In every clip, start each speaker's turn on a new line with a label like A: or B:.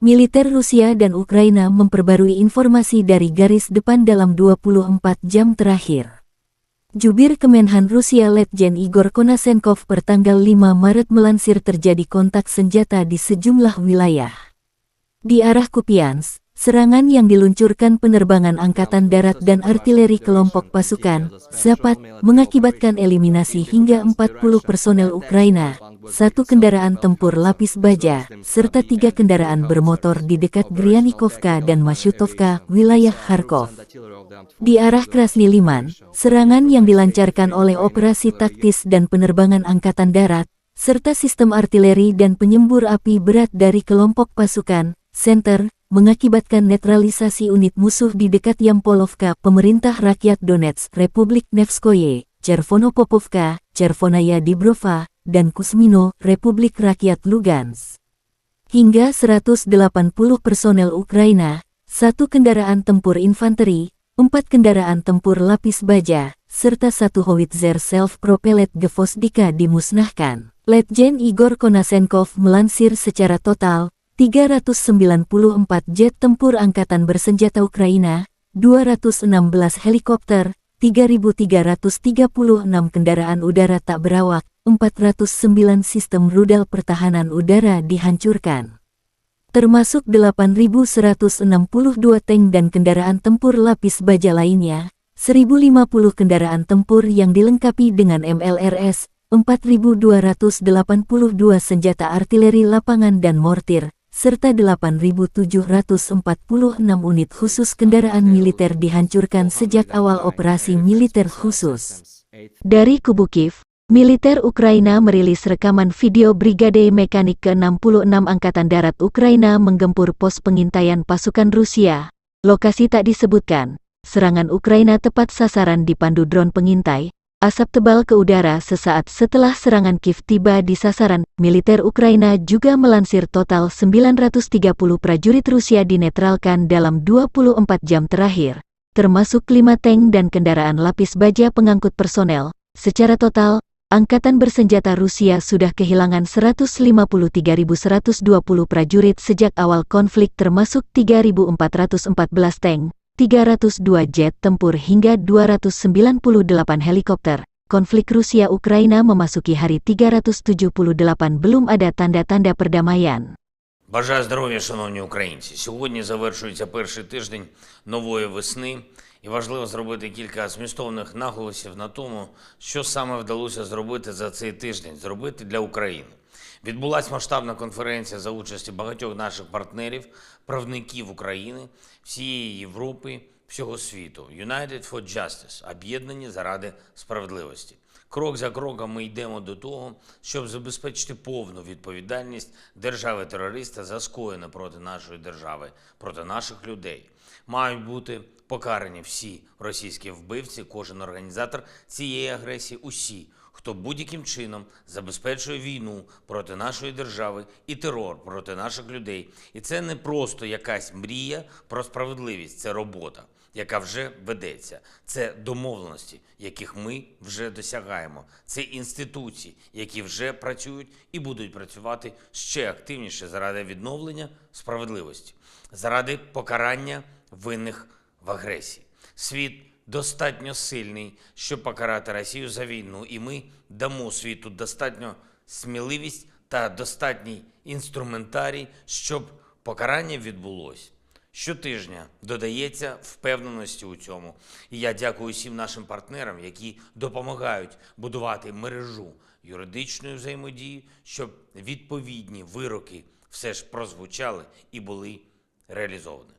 A: Militer Rusia dan Ukraina memperbarui informasi dari garis depan dalam 24 jam terakhir. Jubir Kemenhan Rusia Letjen Igor Konasenkov pertanggal 5 Maret melansir terjadi kontak senjata di sejumlah wilayah. Di arah Kupiansk, serangan yang diluncurkan penerbangan angkatan darat dan artileri kelompok pasukan Zapad mengakibatkan eliminasi hingga 40 personel Ukraina, 1 kendaraan tempur lapis baja, serta 3 kendaraan bermotor di dekat Gryanikovka dan Mashutovka, wilayah Kharkov. Di arah Krasny Liman, serangan yang dilancarkan oleh operasi taktis dan penerbangan angkatan darat, serta sistem artileri dan penyembur api berat dari kelompok pasukan Center, mengakibatkan netralisasi unit musuh di dekat Yampolovka, Pemerintah Rakyat Donetsk, Republik Nevskoye, Chervonopopovka, Chervonaya Dibrova, dan Kusmino, Republik Rakyat Lugansk. Hingga 180 personel Ukraina, 1 kendaraan tempur infanteri, 4 kendaraan tempur lapis baja, serta 1 howitzer self-propelled Gvosdika dimusnahkan. Letjen Igor Konasenkov melansir secara total, 394 jet tempur angkatan bersenjata Ukraina, 216 helikopter, 3.336 kendaraan udara tak berawak, 409 sistem rudal pertahanan udara dihancurkan. Termasuk 8.162 tank dan kendaraan tempur lapis baja lainnya, 1.050 kendaraan tempur yang dilengkapi dengan MLRS, 4.282 senjata artileri lapangan dan mortir, serta 8.746 unit khusus kendaraan militer dihancurkan sejak awal operasi militer khusus. Dari kubu Kiev, militer Ukraina merilis rekaman video Brigade Mekanik ke-66 Angkatan Darat Ukraina menggempur pos pengintaian pasukan Rusia. Lokasi tak disebutkan. Serangan Ukraina tepat sasaran dipandu drone pengintai. Asap tebal ke udara sesaat setelah serangan Kiev tiba di sasaran. Militer Ukraina juga melansir total 930 prajurit Rusia dinetralkan dalam 24 jam terakhir, termasuk 5 tank dan kendaraan lapis baja pengangkut personel. Secara total, Angkatan bersenjata Rusia sudah kehilangan 153.120 prajurit sejak awal konflik, termasuk 3.414 tank, 302 jet tempur hingga 298 helikopter. Konflik Rusia-Ukraina memasuki hari 378, belum ada tanda-tanda perdamaian.
B: Бажаю здоров'я, шановні українці. Сьогодні завершується перший тиждень нової весни, і важливо зробити кілька змістовних наголосів на тому, що саме вдалося зробити за цей тиждень, зробити для України. Відбулася масштабна конференція за участі багатьох наших партнерів, правників України, всієї Європи, всього світу. United for Justice – об'єднані заради справедливості. Крок за кроком ми йдемо до того, щоб забезпечити повну відповідальність держави-терориста за скоєне проти нашої держави, проти наших людей. Мають бути покарані всі російські вбивці, кожен організатор цієї агресії, усі, хто будь-яким чином забезпечує війну проти нашої держави і терор проти наших людей. І це не просто якась мрія про справедливість, це робота, яка вже ведеться. Це домовленості, яких ми вже досягаємо. Це інституції, які вже працюють і будуть працювати ще активніше заради відновлення справедливості, заради покарання винних в агресії. Світ достатньо сильний, щоб покарати Росію за війну, і ми дамо світу достатньо сміливість та достатній інструментарій, щоб покарання відбулось. Щотижня додається впевненості у цьому. І я дякую всім нашим партнерам, які допомагають будувати мережу юридичної взаємодії, щоб відповідні вироки все ж прозвучали і були реалізовані.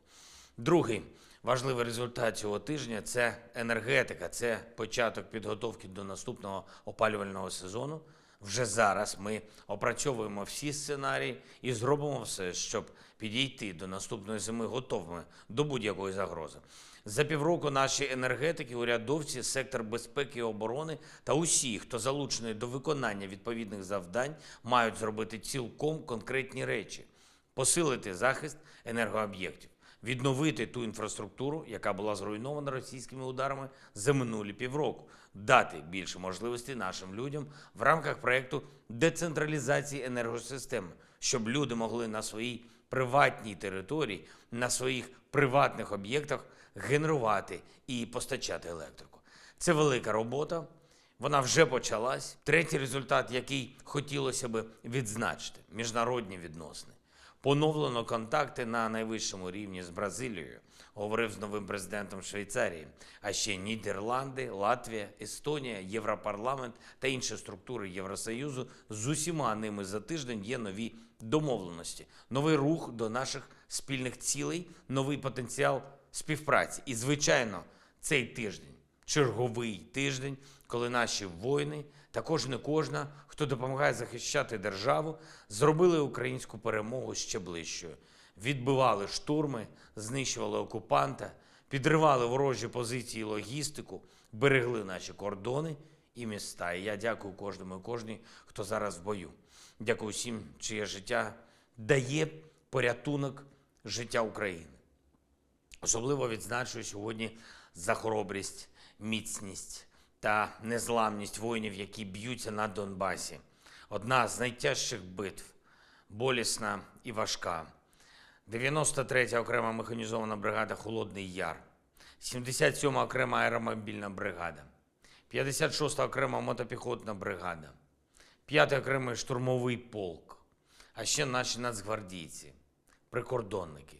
B: Другий важливий результат цього тижня – це енергетика, це початок підготовки до наступного опалювального сезону. Вже зараз ми опрацьовуємо всі сценарії і зробимо все, щоб підійти до наступної зими готовими до будь-якої загрози. За півроку наші енергетики, урядовці, сектор безпеки і оборони та усі, хто залучений до виконання відповідних завдань, мають зробити цілком конкретні речі. Посилити захист енергооб'єктів, відновити ту інфраструктуру, яка була зруйнована російськими ударами за минулі півроку, дати більше можливостей нашим людям в рамках проєкту децентралізації енергосистеми, щоб люди могли на своїй приватній території на своїх приватних об'єктах генерувати і постачати електрику. Це велика робота, вона вже почалась. Третій результат, який хотілося би відзначити – міжнародні відносини. Поновлено контакти на найвищому рівні з Бразилією, говорив з новим президентом Швейцарії, а ще Нідерланди, Латвія, Естонія, Європарламент та інші структури Євросоюзу. З усіма ними за тиждень є нові домовленості, новий рух до наших спільних цілей, новий потенціал співпраці. І, звичайно, цей тиждень, черговий тиждень, коли наші воїни, та кожна, хто допомагає захищати державу, зробили українську перемогу ще ближчою. Відбивали штурми, знищували окупанта, підривали ворожі позиції і логістику, берегли наші кордони і міста. І я дякую кожному і кожній, хто зараз в бою. Дякую всім, чиє життя дає порятунок життя України. Особливо відзначую сьогодні за хоробрість, міцність та незламність воїнів, які б'ються на Донбасі. Одна з найтяжчих битв, болісна і важка. 93-я окрема механізована бригада «Холодний Яр», 77-ма окрема аеромобільна бригада, 56-та окрема мотопіхотна бригада, 5-й окремий штурмовий полк, а ще наші нацгвардійці, прикордонники,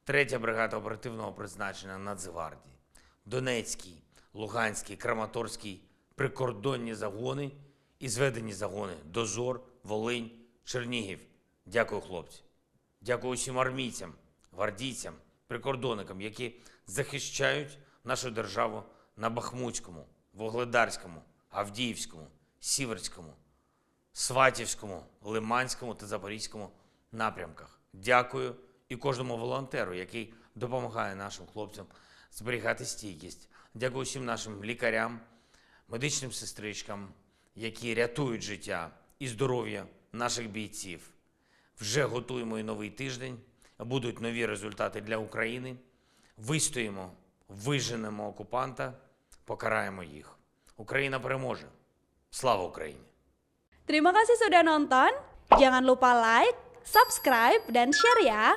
B: 3-я бригада оперативного призначення Нацгвардії, Донецький, Луганський, Краматорський прикордонні загони і зведені загони Дозор, Волинь, Чернігів. Дякую, хлопці. Дякую усім армійцям, гвардійцям, прикордонникам, які захищають нашу державу на Бахмутському, Вугледарському, Авдіївському, Сіверському, Сватівському, Лиманському та Запорізькому напрямках. Дякую і кожному волонтеру, який допомагає нашим хлопцям зберігати стійкість. Дякую всім нашим лікарям, медичним сестричкам, які рятують життя і здоров'я наших бійців. Вже готуємо і новий тиждень, будуть нові результати для України. Вистоїмо, виженемо окупанта, покараємо їх. Україна переможе. Слава Україні!
C: Terima kasih sudah nonton. Jangan lupa like, subscribe, dan share ya.